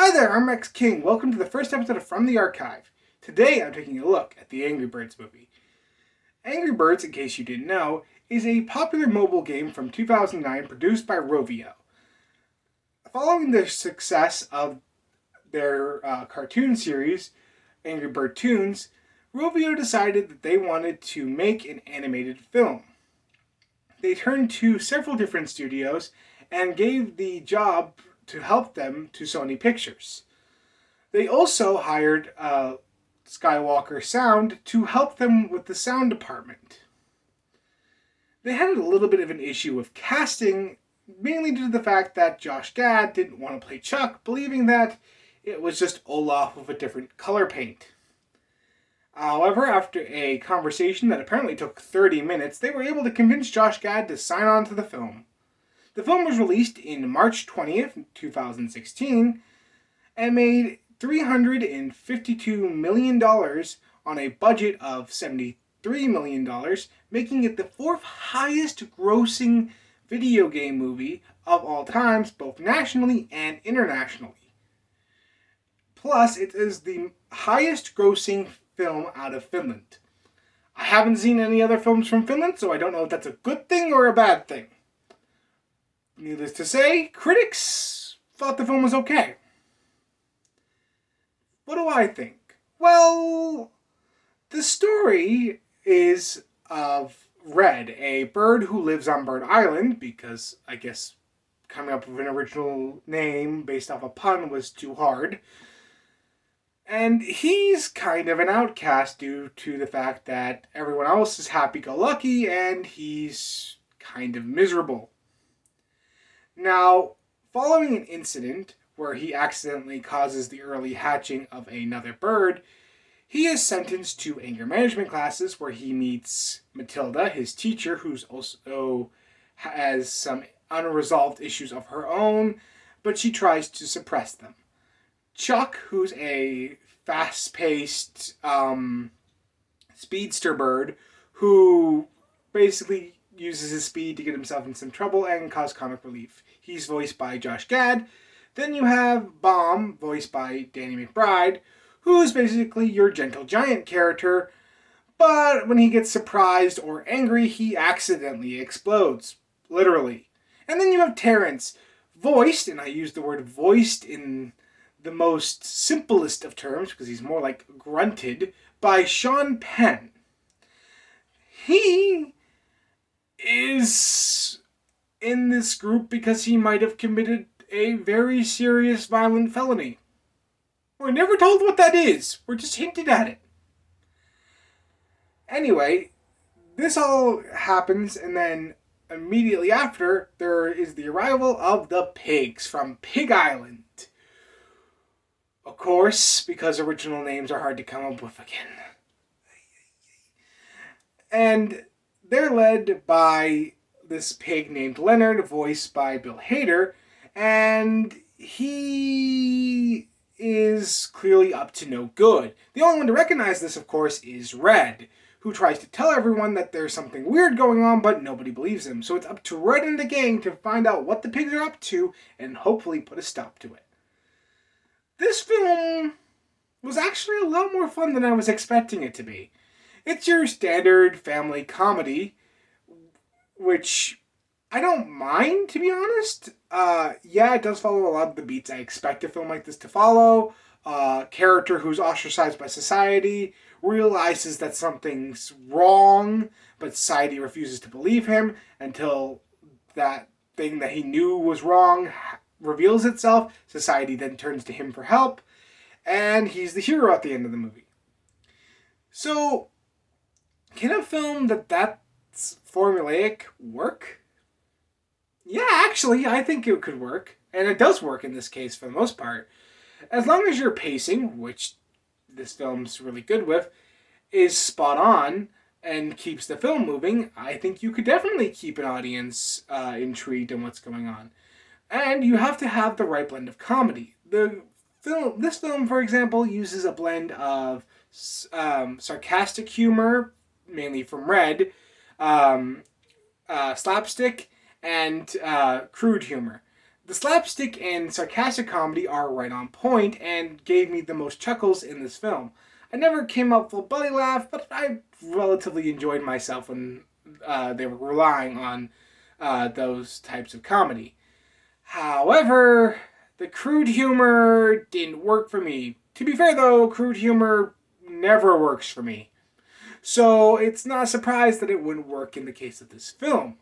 Hi there, I'm Rex King. Welcome to the first episode of From the Archive. Today I'm taking a look at the Angry Birds movie. Angry Birds, in case you didn't know, is a popular mobile game from 2009 produced by Rovio. Following the success of their cartoon series, Angry Bird Toons, Rovio decided that they wanted to make an animated film. They turned to several different studios and gave the job to help them to Sony Pictures. They also hired Skywalker Sound to help them with the sound department. They had a little bit of an issue with casting, mainly due to the fact that Josh Gad didn't want to play Chuck, believing that it was just Olaf with a different color paint. However, after a conversation that apparently took 30 minutes, they were able to convince Josh Gad to sign on to the film. The film was released in March 20th, 2016, and made $352 million on a budget of $73 million, making it the fourth highest grossing video game movie of all times, both nationally and internationally. Plus, it is the highest grossing film out of Finland. I haven't seen any other films from Finland, so I don't know if that's a good thing or a bad thing. Needless to say, critics thought the film was okay. What do I think? Well, the story is of Red, a bird who lives on Bird Island, because I guess coming up with an original name based off a pun was too hard. And he's kind of an outcast due to the fact that everyone else is happy-go-lucky and he's kind of miserable. Now, following an incident where he accidentally causes the early hatching of another bird, he is sentenced to anger management classes where he meets Matilda, his teacher, who's also has some unresolved issues of her own, but she tries to suppress them. Chuck, who's a fast-paced speedster bird who basically uses his speed to get himself in some trouble and cause comic relief. He's voiced by Josh Gad. Then you have Bomb, voiced by Danny McBride, who's basically your gentle giant character, but when he gets surprised or angry, he accidentally explodes. Literally. And then you have Terrence, voiced, and I use the word voiced in the most simplest of terms, because he's more like grunted, by Sean Penn. He is in this group because he might have committed a very serious violent felony. We're never told what that is. We're just hinted at it. Anyway, this all happens, and then immediately after, there is the arrival of the pigs from Pig Island. Of course, because original names are hard to come up with again. And they're led by this pig named Leonard, voiced by Bill Hader, and he is clearly up to no good. The only one to recognize this, of course, is Red, who tries to tell everyone that there's something weird going on, but nobody believes him. So it's up to Red and the gang to find out what the pigs are up to and hopefully put a stop to it. This film was actually a lot more fun than I was expecting it to be. It's your standard family comedy, which I don't mind, to be honest. Yeah, it does follow a lot of the beats I expect a film like this to follow. Character who's ostracized by society realizes that something's wrong, but society refuses to believe him until that thing that he knew was wrong reveals itself. Society then turns to him for help, and he's the hero at the end of the movie. So, can a film that's formulaic work? Yeah, actually, I think it could work. And it does work in this case for the most part. As long as your pacing, which this film's really good with, is spot on and keeps the film moving, I think you could definitely keep an audience intrigued in what's going on. And you have to have the right blend of comedy. This film, for example, uses a blend of sarcastic humor, mainly from Red, slapstick, and crude humor. The slapstick and sarcastic comedy are right on point and gave me the most chuckles in this film. I never came up full belly laugh, but I relatively enjoyed myself when they were relying on those types of comedy. However, the crude humor didn't work for me. To be fair though, crude humor never works for me. So it's not a surprise that it wouldn't work in the case of this film.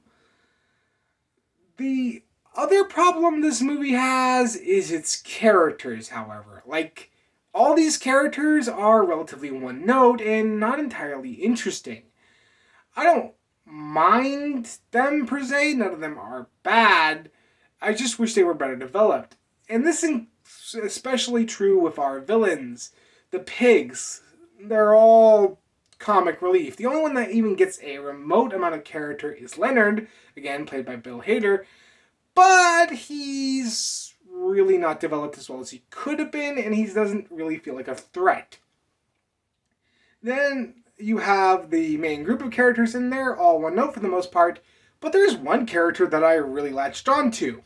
The other problem this movie has is its characters, however. Like, all these characters are relatively one note and not entirely interesting. I don't mind them per se, none of them are bad. I just wish they were better developed. And this is especially true with our villains. The pigs, they're all comic relief. The only one that even gets a remote amount of character is Leonard, again played by Bill Hader, but he's really not developed as well as he could have been, and he doesn't really feel like a threat. Then you have the main group of characters, and they're all one note for the most part, but there's one character that I really latched onto.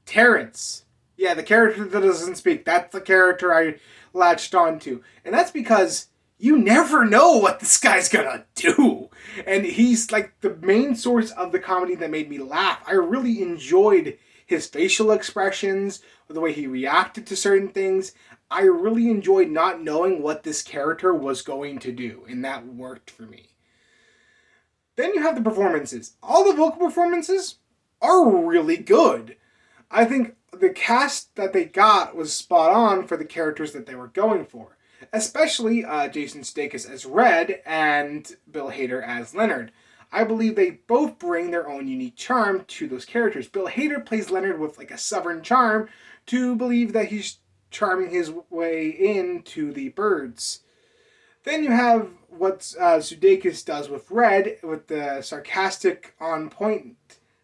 Terrence. Yeah, the character that doesn't speak. That's the character I latched onto. And that's because you never know what this guy's gonna do. And he's like the main source of the comedy that made me laugh. I really enjoyed his facial expressions, the way he reacted to certain things. I really enjoyed not knowing what this character was going to do, and that worked for me. Then you have the performances. All the vocal performances are really good. I think the cast that they got was spot on for the characters that they were going for. Especially Jason Sudeikis as Red and Bill Hader as Leonard. I believe they both bring their own unique charm to those characters. Bill Hader plays Leonard with like a southern charm to believe that he's charming his way into the birds. Then you have what Sudeikis does with Red, with the sarcastic on point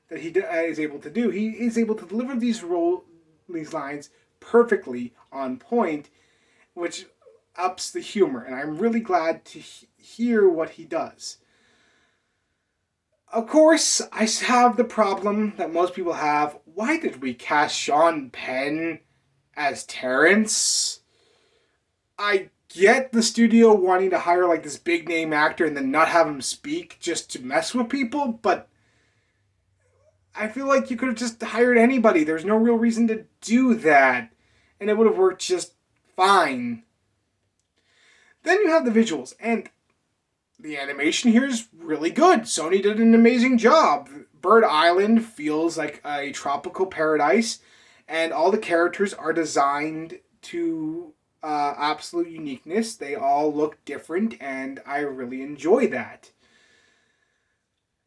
that he is able to do. He is able to deliver these lines perfectly on point, which ups the humor, and I'm really glad to hear what he does. Of course, I have the problem that most people have. Why did we cast Sean Penn as Terrence? I get the studio wanting to hire like this big name actor and then not have him speak just to mess with people, but I feel like you could have just hired anybody. There's no real reason to do that, and it would have worked just fine. Then you have the visuals, and the animation here is really good. Sony did an amazing job. Bird Island feels like a tropical paradise, and all the characters are designed to absolute uniqueness. They all look different, and I really enjoy that.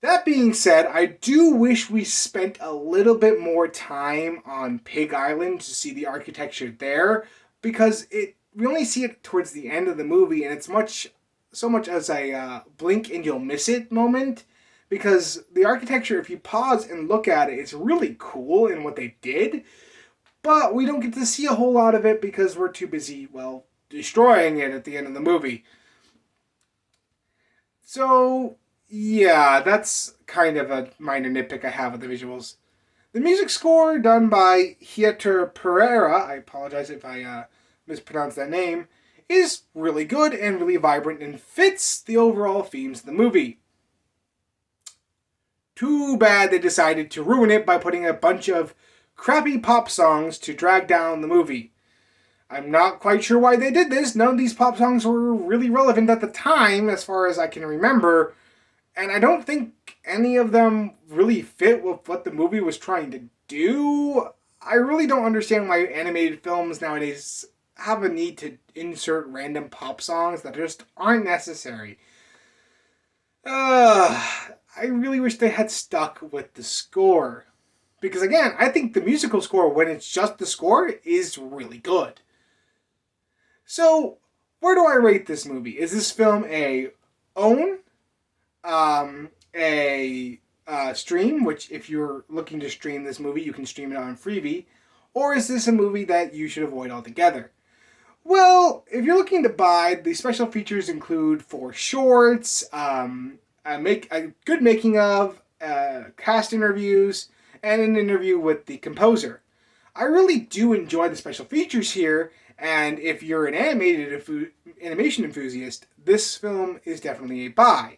That being said, I do wish we spent a little bit more time on Pig Island to see the architecture there, because we only see it towards the end of the movie, and it's so much as a blink and you'll miss it moment, because the architecture, if you pause and look at it, it's really cool in what they did, but we don't get to see a whole lot of it because we're too busy, well, destroying it at the end of the movie. So yeah, that's kind of a minor nitpick I have with the visuals. The music score done by Heitor Pereira, I apologize if I mispronounced that name, is really good and really vibrant and fits the overall themes of the movie. Too bad they decided to ruin it by putting a bunch of crappy pop songs to drag down the movie. I'm not quite sure why they did this. None of these pop songs were really relevant at the time, as far as I can remember, and I don't think any of them really fit with what the movie was trying to do. I really don't understand why animated films nowadays have a need to insert random pop songs that just aren't necessary. I really wish they had stuck with the score. Because again, I think the musical score, when it's just the score, is really good. So, where do I rate this movie? Is this film a own? A stream, which if you're looking to stream this movie, you can stream it on Freevee, or is this a movie that you should avoid altogether? Well, if you're looking to buy, the special features include 4 shorts, a good making of, cast interviews, and an interview with the composer. I really do enjoy the special features here, and if you're an animation enthusiast, this film is definitely a buy.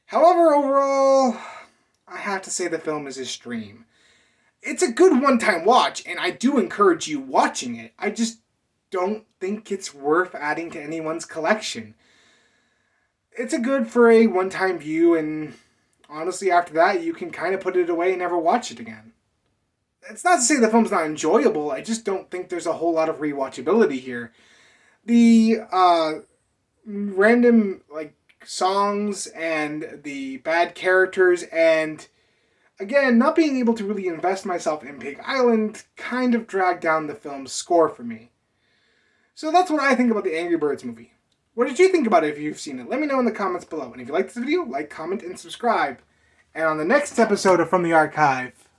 However, overall, I have to say the film is a stream. It's a good one-time watch, and I do encourage you watching it. I just don't think it's worth adding to anyone's collection. It's a good for a one-time view, and honestly, after that, you can kind of put it away and never watch it again. It's not to say the film's not enjoyable, I just don't think there's a whole lot of rewatchability here. The random, songs and the bad characters and again, not being able to really invest myself in Pig Island kind of dragged down the film's score for me. So that's what I think about the Angry Birds movie. What did you think about it if you've seen it? Let me know in the comments below. And if you liked this video, like, comment, and subscribe. And on the next episode of From the Archive,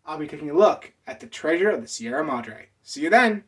I'll be taking a look at the treasure of the Sierra Madre. See you then!